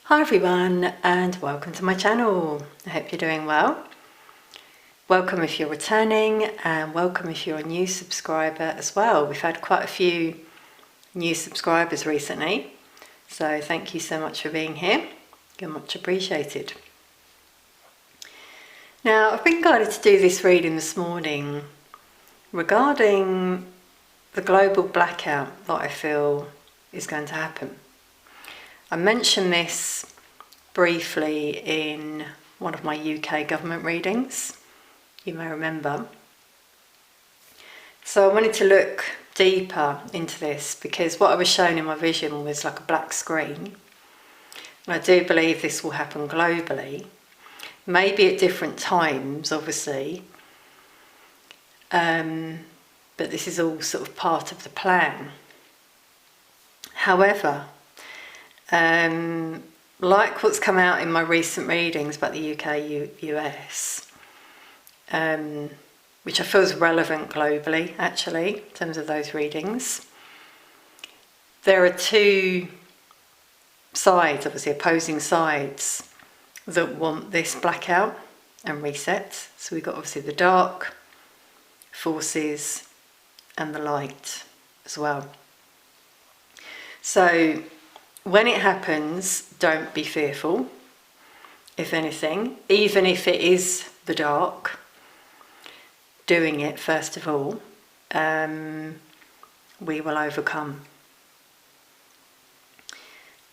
Hi everyone, and welcome to my channel. I hope you're doing well. Welcome if you're returning, and welcome if you're a new subscriber as well. We've had quite a few new subscribers recently, so thank you so much for being here. You're much appreciated. Now, I've been guided to do this reading this morning regarding the global blackout that I feel is going to happen. I mentioned this briefly in one of my UK government readings, you may remember. So I wanted to look deeper into this because what I was shown in my vision was like a black screen. And I do believe this will happen globally, maybe at different times, obviously. But this is all sort of part of the plan. However, like what's come out in my recent readings about the UK, US, which I feel is relevant globally, actually, in terms of those readings. There are two sides, obviously opposing sides, that want this blackout and reset. So we've got obviously the dark forces and the light as well. So when it happens, don't be fearful, if anything, even if it is the dark doing it first of all, we will overcome.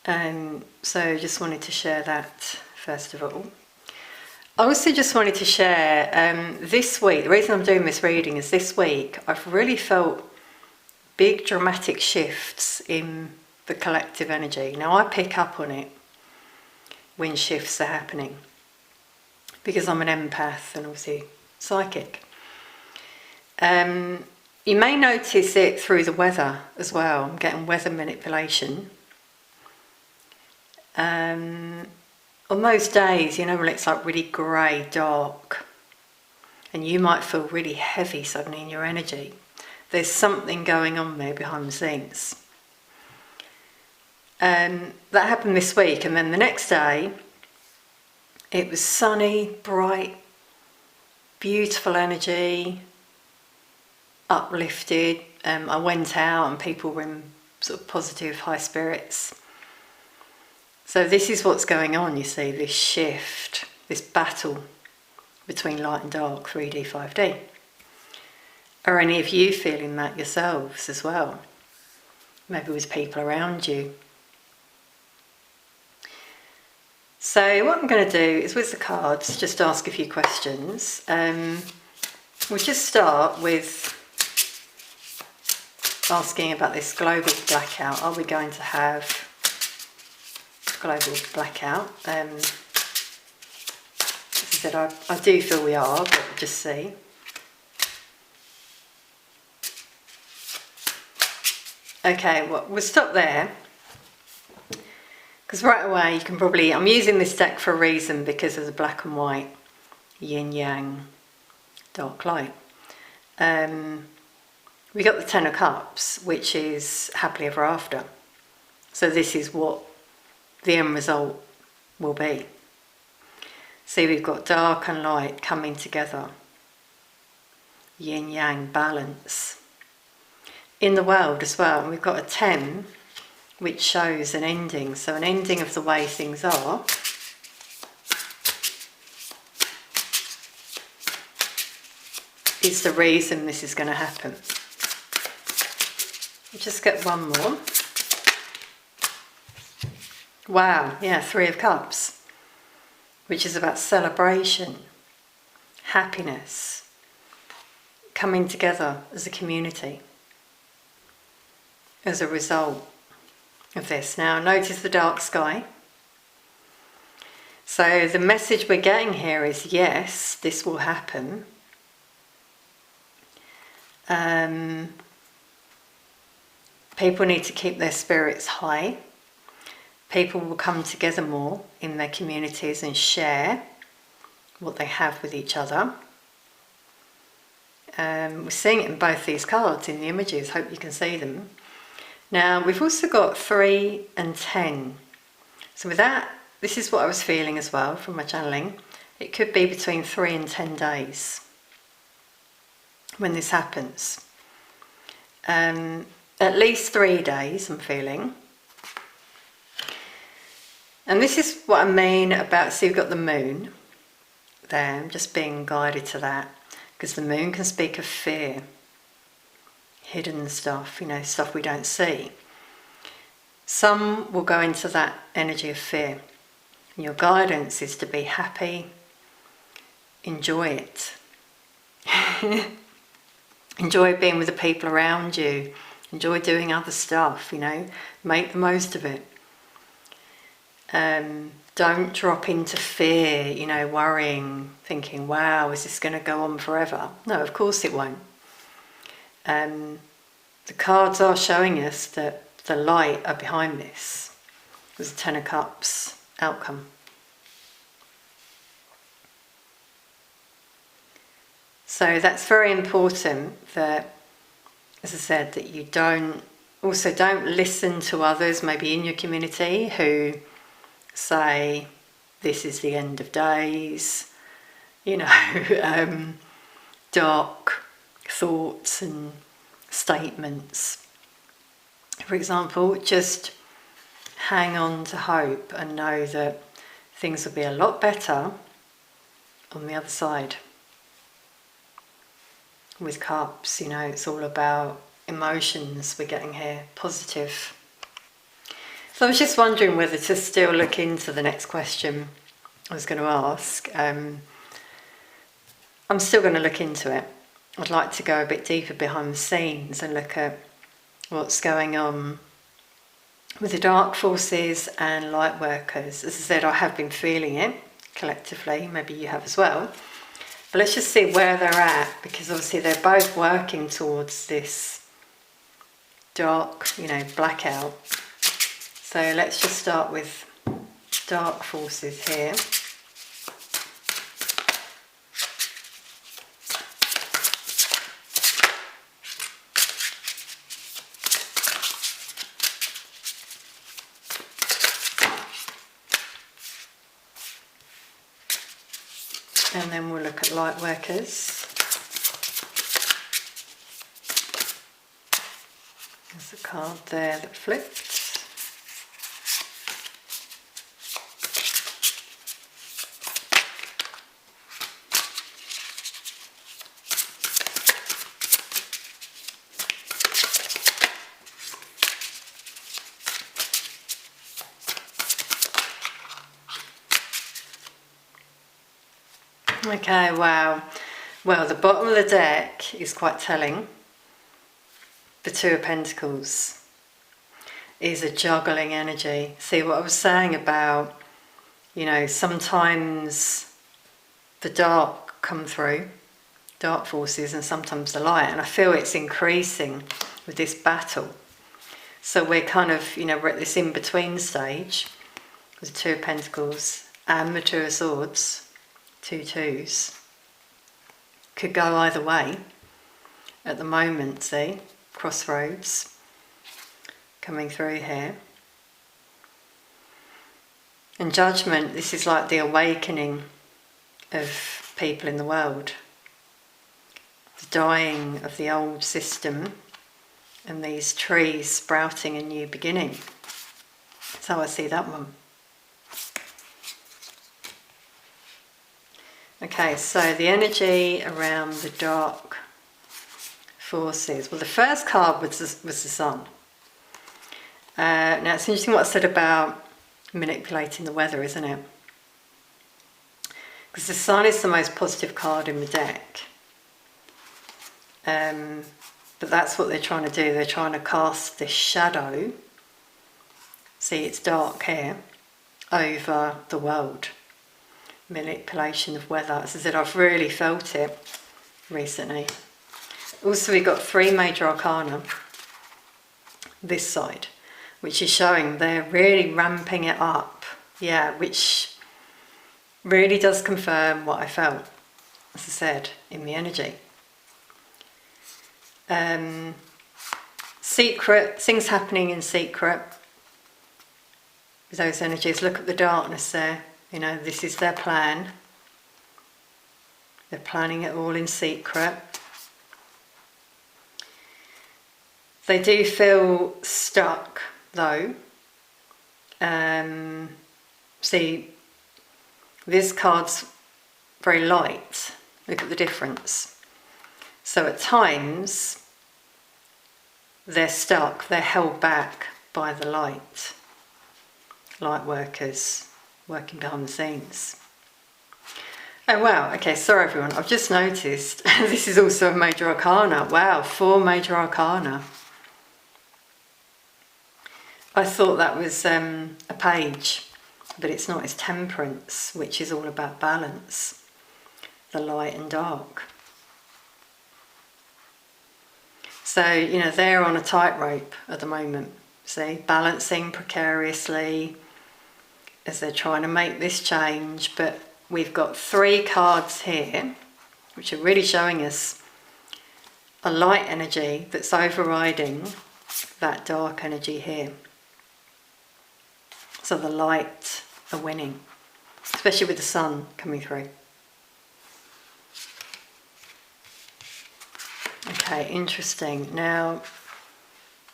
So just wanted to share that first of all. I also just wanted to share this week, the reason I'm doing this reading is this week I've really felt big dramatic shifts in the collective energy. Now I pick up on it when shifts are happening because I'm an empath and obviously psychic. You may notice it through the weather as well. I'm getting weather manipulation. On those days, you know, when it's like really grey, dark, and you might feel really heavy suddenly in your energy, there's something going on there behind the scenes. That happened this week, and then the next day it was sunny, bright, beautiful energy, uplifted. I went out and people were in sort of positive, high spirits. So this is what's going on, you see, this shift, this battle between light and dark, 3D, 5D. Are any of you feeling that yourselves as well? Maybe with people around you. So what I'm going to do is with the cards, just ask a few questions. We'll just start with asking about this global blackout. Are we going to have global blackout? As I said, I do feel we are, but we'll just see. Okay, well, we'll stop there. Because right away you can probably, I'm using this deck for a reason because of the black and white, yin yang, dark light. We got the Ten of Cups, which is happily ever after. So this is what the end result will be. See, we've got dark and light coming together. Yin yang balance. In the world as well, and we've got a 10, which shows an ending. So an ending of the way things are. Is the reason this is going to happen. We'll just get one more. Wow, yeah, 3 of Cups, which is about celebration, happiness, coming together as a community as a result of this. Now notice the dark sky. So the message we're getting here is yes, this will happen. People need to keep their spirits high. People will come together more in their communities and share what they have with each other. We're seeing it in both these cards, in the images, hope you can see them. Now we've also got 3 and 10. So with that this is what I was feeling as well from my channeling. It could be between 3 and 10 days when this happens. At least 3 days I'm feeling. And this is what I mean about, see, we've got the moon there. I'm just being guided to that, because the moon can speak of fear, hidden stuff, you know, stuff we don't see. Some will go into that energy of fear. And your guidance is to be happy, enjoy it. Enjoy being with the people around you. Enjoy doing other stuff, you know, make the most of it. Don't drop into fear, you know, worrying, thinking, wow, is this going to go on forever? No, of course it won't. The cards are showing us that the light are behind this. There's a 10 of Cups outcome. So that's very important that, as I said, that you don't listen to others, maybe in your community, who say, this is the end of days, you know, dark thoughts and statements. For example, just hang on to hope and know that things will be a lot better on the other side. With Cups, you know, it's all about emotions we're getting here, positive. So I was just wondering whether to still look into the next question I was going to ask. I'm still going to look into it. I'd like to go a bit deeper behind the scenes and look at what's going on with the dark forces and light workers. As I said, I have been feeling it collectively, maybe you have as well. But let's just see where they're at, because obviously they're both working towards this dark, you know, blackout. So let's just start with dark forces here. And then we'll look at light workers. There's a card there that flipped. Okay, wow. Well, the bottom of the deck is quite telling. The Two of Pentacles is a juggling energy. See what I was saying about, you know, sometimes the dark come through, dark forces, and sometimes the light. And I feel it's increasing with this battle. So we're kind of, you know, we're at this in-between stage with the Two of Pentacles and the Two of Swords. 2 twos. Could go either way at the moment, see? Crossroads coming through here. And Judgment, this is like the awakening of people in the world. The dying of the old system and these trees sprouting a new beginning. So I see that one. Okay, so the energy around the dark forces. Well, the first card was the Sun. Now, it's interesting what I said about manipulating the weather, isn't it? Because the Sun is the most positive card in the deck. But that's what they're trying to do. They're trying to cast this shadow. See, it's dark here, over the world. Manipulation of weather. As I said, I've really felt it recently. Also, we've got 3 major arcana this side, which is showing they're really ramping it up. Yeah, which really does confirm what I felt, as I said, in the energy. Secret, things happening in secret. with those energies. Look at the darkness there. You know, this is their plan. They're planning it all in secret. They do feel stuck, though. See, this card's very light. Look at the difference. So at times, they're stuck, they're held back by the light. Light workers working behind the scenes. Oh wow, okay, sorry everyone, I've just noticed this is also a major arcana. Wow, 4 major arcana. I thought that was a page, but it's not, it's temperance, which is all about balance, the light and dark. So, you know, they're on a tightrope at the moment, see, balancing precariously as they're trying to make this change. But we've got 3 cards here, which are really showing us a light energy that's overriding that dark energy here. So the light are winning, especially with the sun coming through. Okay, interesting. Now,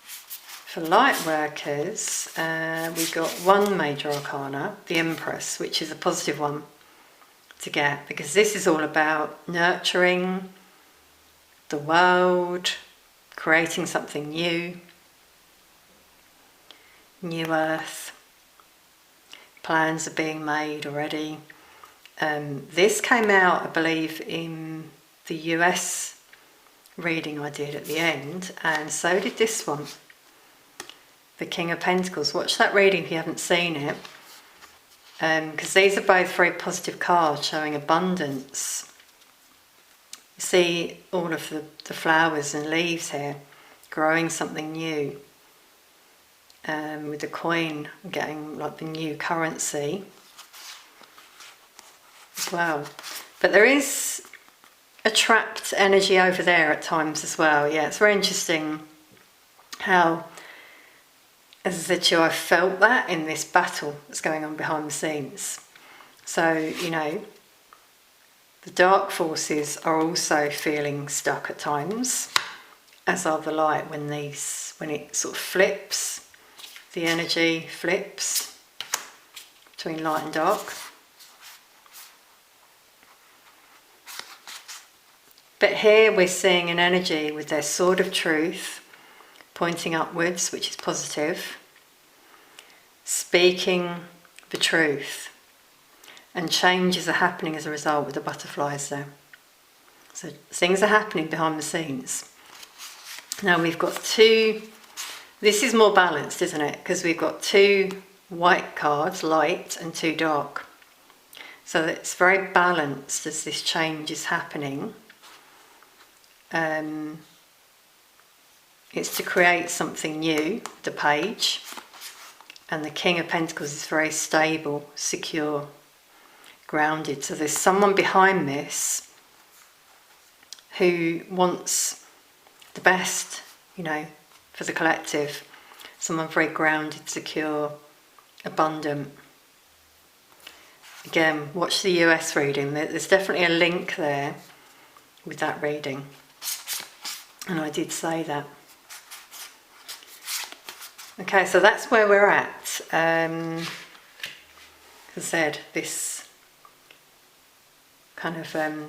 for light workers, we've got 1 major arcana, the Empress, which is a positive one to get, because this is all about nurturing the world, creating something new, new earth. Plans are being made already. This came out, I believe, in the US reading I did at the end, and so did this one, the King of Pentacles. Watch that reading if you haven't seen it, because these are both very positive cards showing abundance. You see all of the flowers and leaves here, growing something new. With the Queen getting like the new currency as well. But there is a trapped energy over there at times as well. Yeah, it's very interesting how, as I said to you, I felt that in this battle that's going on behind the scenes. So, you know, the dark forces are also feeling stuck at times, as are the light when it sort of flips. The energy flips between light and dark. But here we're seeing an energy with their sword of truth pointing upwards, which is positive, speaking the truth. And changes are happening as a result with the butterflies there. So things are happening behind the scenes. Now we've got 2... This is more balanced, isn't it? Because we've got 2 white cards, light, and 2 dark. So it's very balanced as this change is happening. It's to create something new, the Page. And the King of Pentacles is very stable, secure, grounded. So there's someone behind this who wants the best, you know, for the collective. Someone very grounded, secure, abundant. Again, watch the US reading. There's definitely a link there with that reading. And I did say that. Okay, so that's where we're at. As I said, this kind of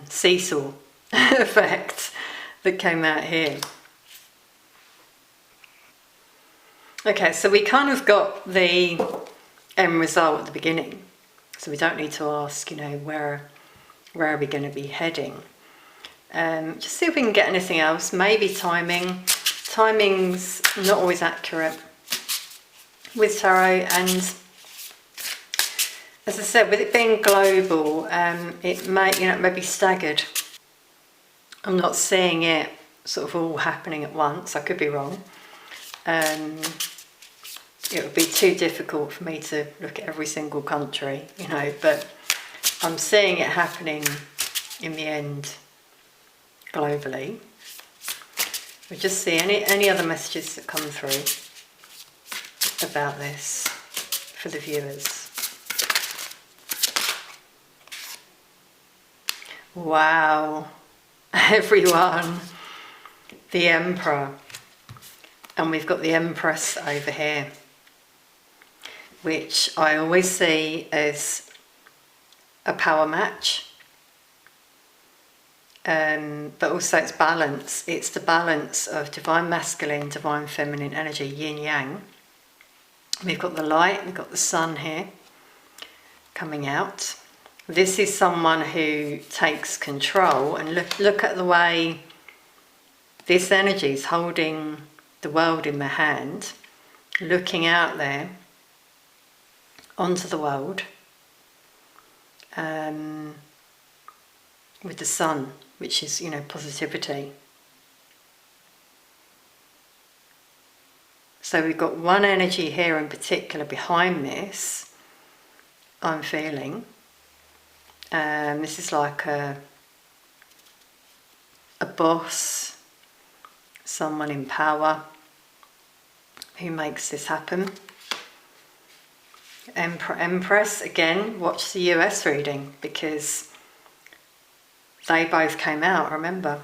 seesaw effect that came out here. Okay, so we kind of got the end result at the beginning, so we don't need to ask, you know, where are we going to be heading. Just see if we can get anything else. Maybe timing. Timing's not always accurate with tarot, and as I said, with it being global, it may be staggered. I'm not seeing it sort of all happening at once. I could be wrong. It would be too difficult for me to look at every single country, you know, but I'm seeing it happening in the end globally. We'll just see any other messages that come through about this for the viewers. Wow, everyone, the Emperor, and we've got the Empress over here, which I always see as a power match, but also it's balance. It's the balance of divine masculine, divine feminine energy, yin yang. We've got the light, we've got the sun here coming out. This is someone who takes control, and look at the way this energy is holding the world in their hand, looking out there onto the world, with the sun, which is, positivity. So we've got one energy here in particular behind this, I'm feeling. This is like a boss, someone in power who makes this happen. Emperor, Empress, again, watch the US reading because they both came out, remember.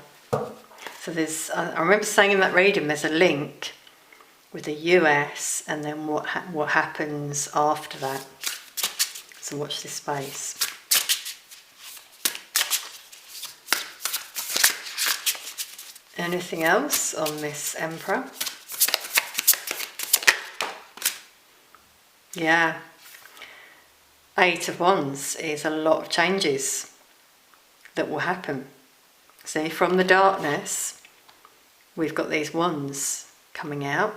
So I remember saying in that reading there's a link with the US and then what happens after that. So watch this space. Anything else on this Emperor? Yeah. 8 of Wands is a lot of changes that will happen. See, from the darkness, we've got these wands coming out.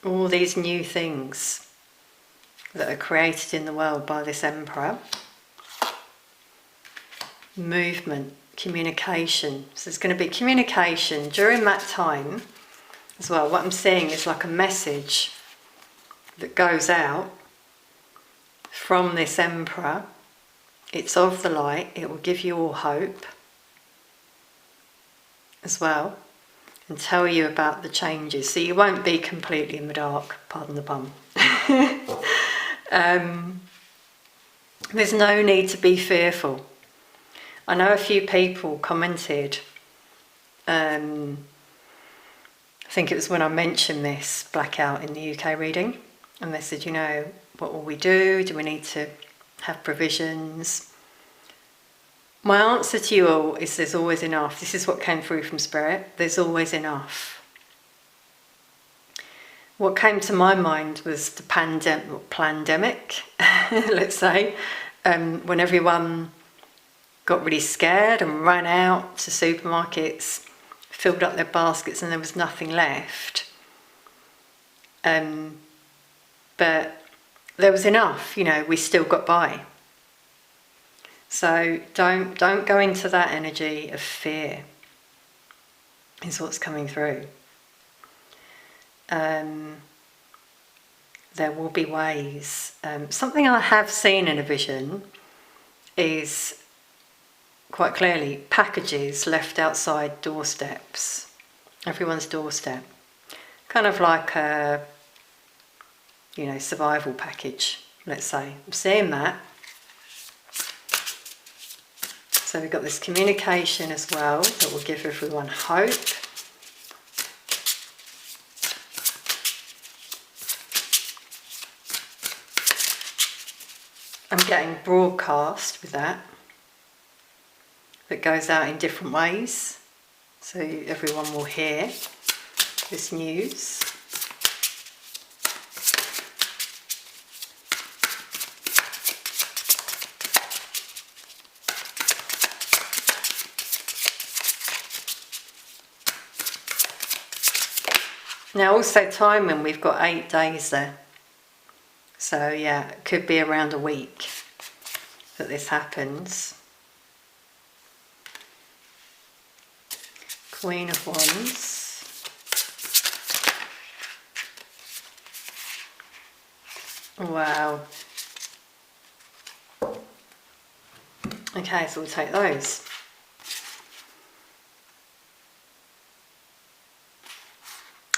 All these new things that are created in the world by this Emperor. Movement, communication. So there's going to be communication during that time as well. What I'm seeing is like a message that goes out from this Emperor. It's of the light. It will give you all hope as well and tell you about the changes. So you won't be completely in the dark, pardon the pun. There's no need to be fearful. I know a few people commented, I think it was when I mentioned this Blackout in the UK reading, and they said, what will we do? Do we need to have provisions? My answer to you all is there's always enough. This is what came through from Spirit. There's always enough. What came to my mind was the pandemic, let's say, when everyone got really scared and ran out to supermarkets, filled up their baskets and there was nothing left. But there was enough, we still got by. So don't go into that energy of fear, is what's coming through. There will be ways. Something I have seen in a vision is quite clearly packages left outside doorsteps, everyone's doorstep. Kind of like a, survival package, let's say. I'm seeing that. So we've got this communication as well that will give everyone hope. I'm getting broadcast with that goes out in different ways, so everyone will hear this news. Now also timing, we've got 8 days there. So yeah, it could be around a week that this happens. Queen of Wands. Wow. Okay, so we'll take those.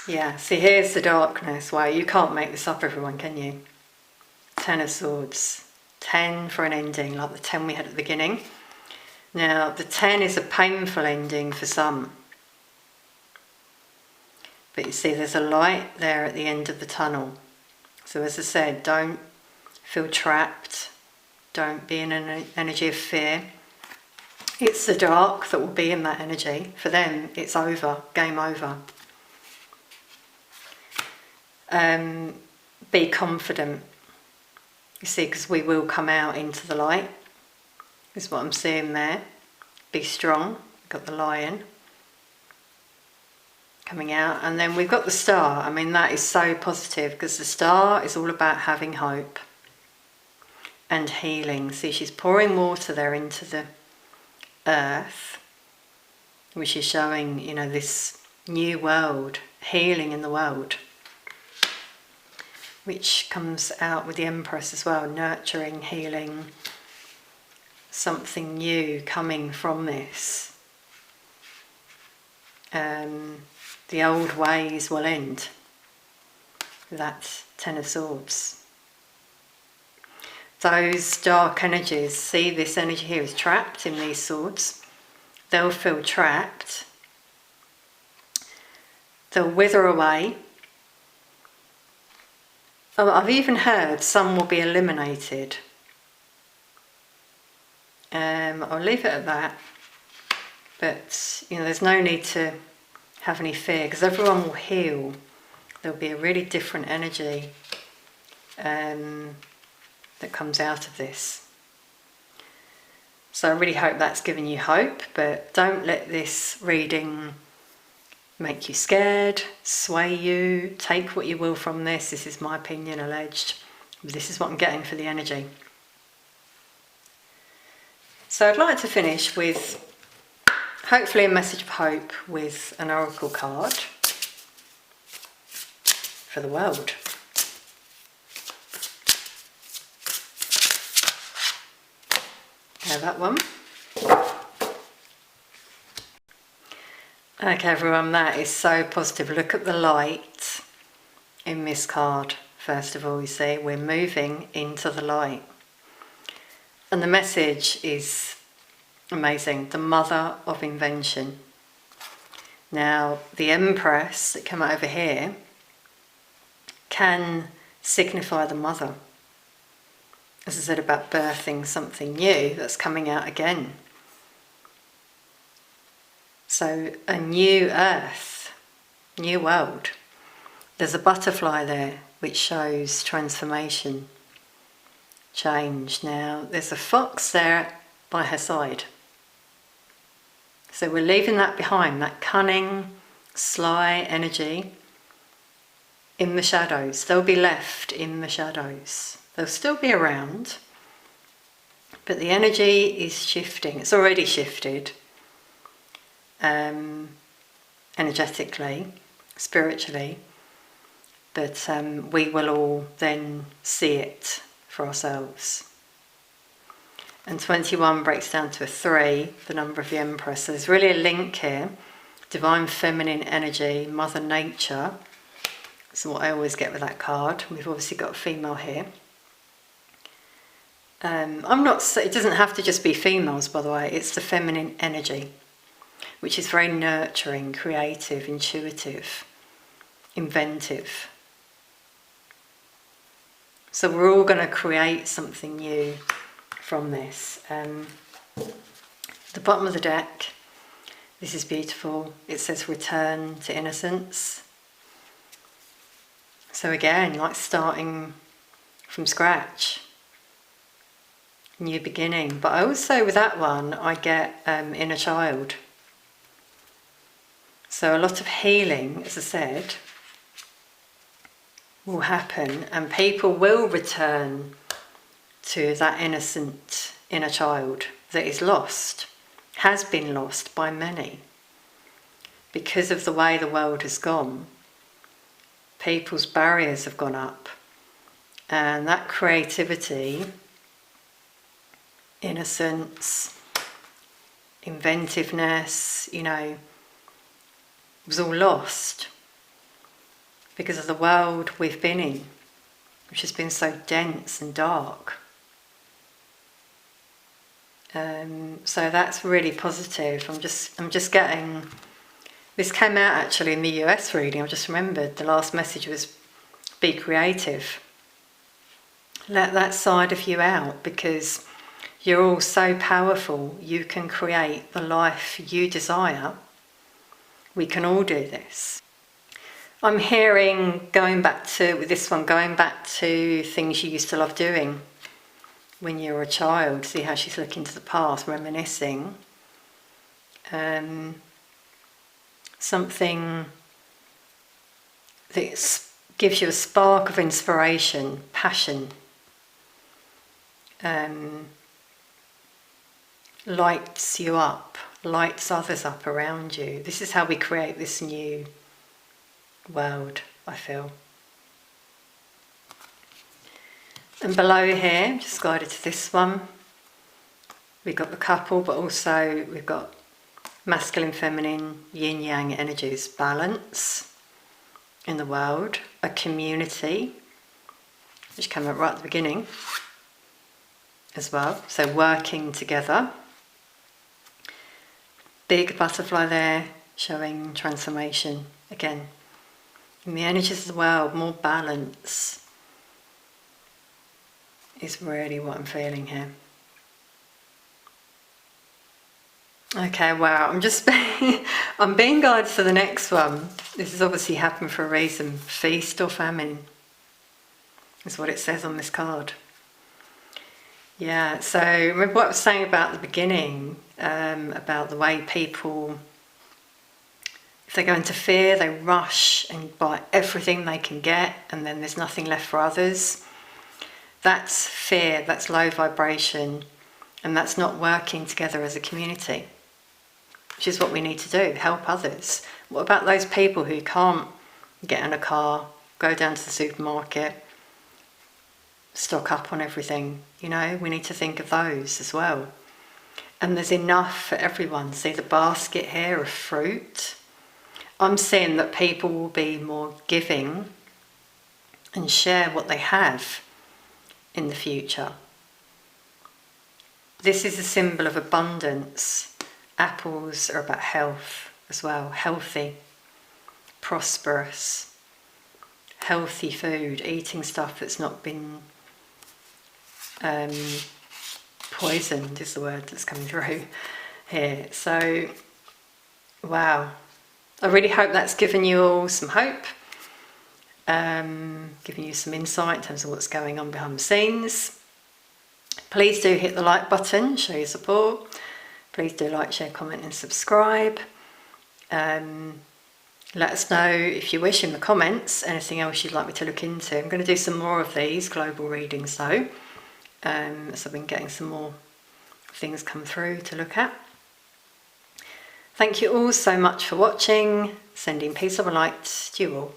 Yeah, see, here's the darkness. Wow, you can't make this up, everyone, can you? Ten of Swords. 10 for an ending, like the 10 we had at the beginning. Now, the 10 is a painful ending for some. But you see, there's a light there at the end of the tunnel. So as I said, don't feel trapped. Don't be in an energy of fear. It's the dark that will be in that energy. For them, it's over, game over. Be confident. You see, because we will come out into the light. Is what I'm seeing there. Be strong. We've got the lion coming out. And then we've got the star. I mean, that is so positive because the star is all about having hope and healing. See, she's pouring water there into the earth, which is showing, you know, this new world, healing in the world, which comes out with the Empress as well, nurturing, healing, something new coming from this. The old ways will end. That's Ten of Swords. Those dark energies, see this energy here is trapped in these swords. They'll feel trapped. They'll wither away. I've even heard some will be eliminated. I'll leave it at that. But, you know, there's no need to have any fear because everyone will heal. There'll be a really different energy that comes out of this. So I really hope that's given you hope, but don't let this reading make you scared, sway you, take what you will from this. This is my opinion, alleged. This is what I'm getting for the energy. So I'd like to finish with hopefully a message of hope with an oracle card for the world. Now that one. Okay everyone, that is so positive. Look at the light in this card. First of all, you see, we're moving into the light. And the message is amazing. The mother of invention. Now, the Empress that came out over here can signify the mother. As I said about birthing something new that's coming out again. So a new earth, new world. There's a butterfly there which shows transformation, change. Now there's a fox there by her side. So we're leaving that behind, that cunning, sly energy in the shadows. They'll be left in the shadows. They'll still be around, but the energy is shifting. It's already shifted. Energetically, spiritually, but we will all then see it for ourselves. And 21 breaks down to a 3, the number of the Empress. So there's really a link here. Divine feminine energy, Mother Nature. That's what I always get with that card. We've obviously got a female here. It doesn't have to just be females, by the way. It's the feminine energy, which is very nurturing, creative, intuitive, inventive. So we're all going to create something new from this. The bottom of the deck, this is beautiful. It says return to innocence. So again, like starting from scratch. New beginning. But also with that one, I get inner child. So a lot of healing, as I said, will happen and people will return to that innocent inner child that is lost, has been lost by many. Because of the way the world has gone, people's barriers have gone up and that creativity, innocence, inventiveness, you know, was all lost because of the world we've been in. which has been so dense and dark. So that's really positive. I'm just getting, this came out actually in the US reading. I just remembered the last message was be creative. Let that side of you out, because you're all so powerful. You can create the life you desire. We can all do this. I'm hearing, going back to things you used to love doing when you were a child. See how she's looking to the past, reminiscing. Something that gives you a spark of inspiration, passion, lights you up, lights others up around you. This is how we create this new world, I feel. And below here, just guided to this one, we've got the couple, but also we've got masculine, feminine, yin-yang energies, balance in the world, a community, which came up right at the beginning as well, so working together. Big butterfly there, showing transformation again. In the energies of the world, more balance is really what I'm feeling here. Okay, wow, I'm being guided to the next one. This has obviously happened for a reason. Feast or famine is what it says on this card. Yeah, so remember what I was saying about the beginning, about the way people, if they go into fear, they rush and buy everything they can get, and then there's nothing left for others. That's fear, that's low vibration, and that's not working together as a community, which is what we need to do, help others. What about those people who can't get in a car, go down to the supermarket, stock up on everything? You know, we need to think of those as well. And there's enough for everyone. See the basket here of fruit? I'm seeing that people will be more giving and share what they have in the future. This is a symbol of abundance. Apples are about health as well. Healthy, prosperous, healthy food, eating stuff that's not been poisoned is the word that's coming through here. So, wow. I really hope that's given you all some hope, giving you some insight in terms of what's going on behind the scenes. Please do hit the like button, show your support. Please do like, share, comment and subscribe. Let us know, if you wish, in the comments anything else you'd like me to look into. I'm going to do some more of these global readings though, so I've been getting some more things come through to look at. Thank you all so much for watching. Sending peace, love and light to you all.